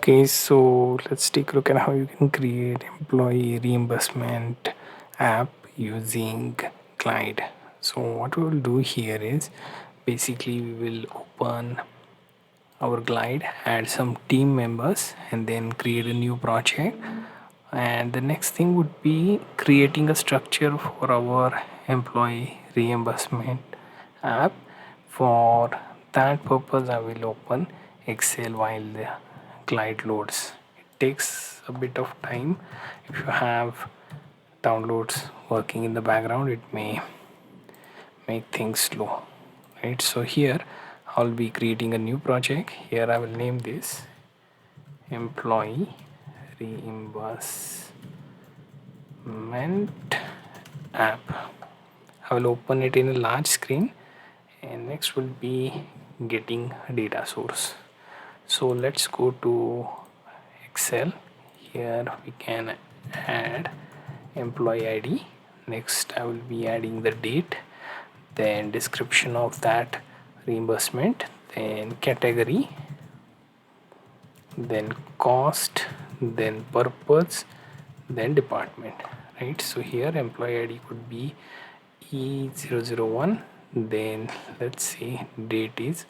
Okay, so let's take a look at how you can create employee reimbursement app using Glide. So what we will do here is basically we will open our Glide, add some team members, and then create a new project. And the next thing would be creating a structure for our employee reimbursement app. For that purpose, I will open Excel while the Glide loads. It takes a bit of time. If you have downloads working in the background, it may make things slow. Right, so here I'll be creating a new project. Here I will name this employee reimbursement app. I will open it in a large screen, and next will be getting data source. So let's go to Excel. Here we can add employee ID. Next I will be adding the date, then description of that reimbursement, then category, then cost, then purpose, then department. Right, so here employee ID could be E001, then let's say date is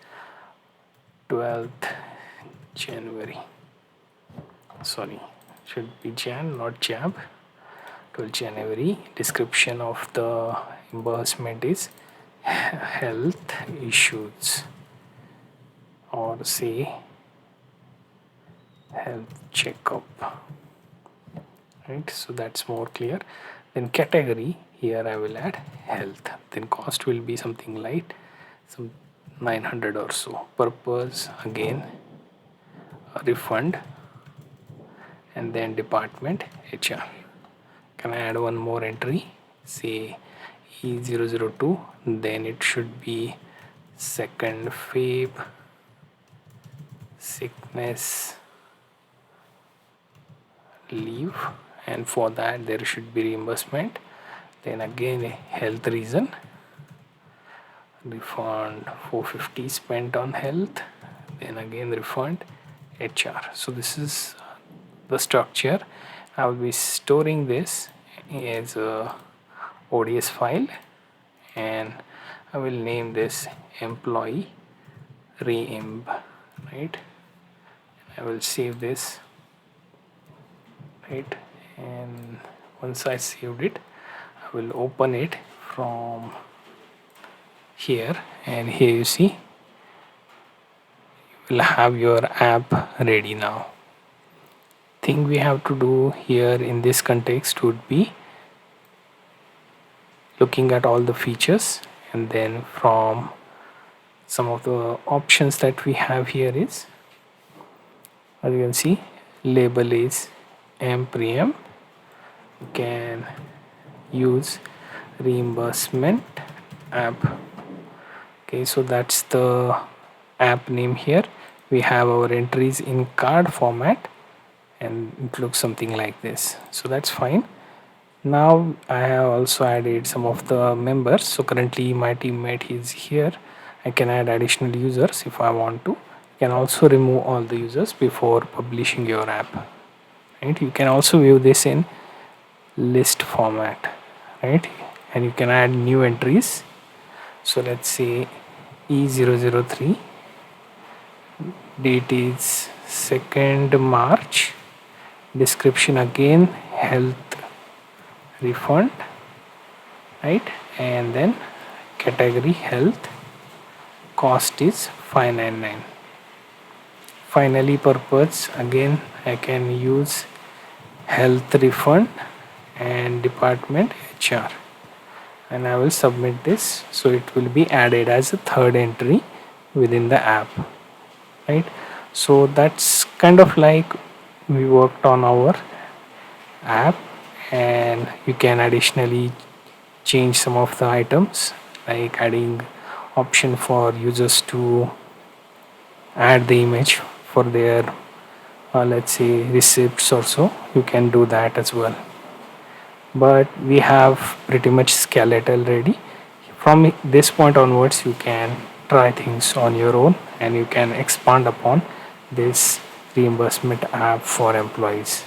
12th January, sorry, should be Jan, not Jab. 12th January. Description of the reimbursement is health issues, or say health checkup. Right, so that's more clear. Then category, here I will add health. Then cost will be something light, some 900 or so. Purpose, again a refund, and then department HR. Can I add one more entry, say E002, then it should be 2nd Feb, sickness leave, and for that there should be reimbursement. Then again a health reason, refund 450 spent on health, then again refund HR. So this is the structure. I will be storing this as a ODS file, and I will name this employee reimb. Right, I will save this. Right, and once I saved it, I will open it from here, and here you see you will have your app ready now. Thing we have to do here in this context would be looking at all the features, and then from some of the options that we have here is, as you can see, label is empreem. You can use reimbursement app. Okay, so that's the app name. Here we have our entries in card format, and it looks something like this, so that's fine. Now I have also added some of the members. So currently my teammate is here. I can add additional users if I want to. You can also remove all the users before publishing your app. Right, you can also view this in list format. Right, and you can add new entries. So let's say E003, date is 2nd March, description again health refund, right, and then category health, cost is 599. Finally purpose, again I can use health refund and department HR, and I will submit this, so it will be added as a third entry within the app. Right, so that's kind of like we worked on our app, and you can additionally change some of the items, like adding option for users to add the image for their let's say receipts or so. You can do that as well, but we have pretty much skeletal ready. From this point onwards you can try things on your own, and you can expand upon this reimbursement app for employees.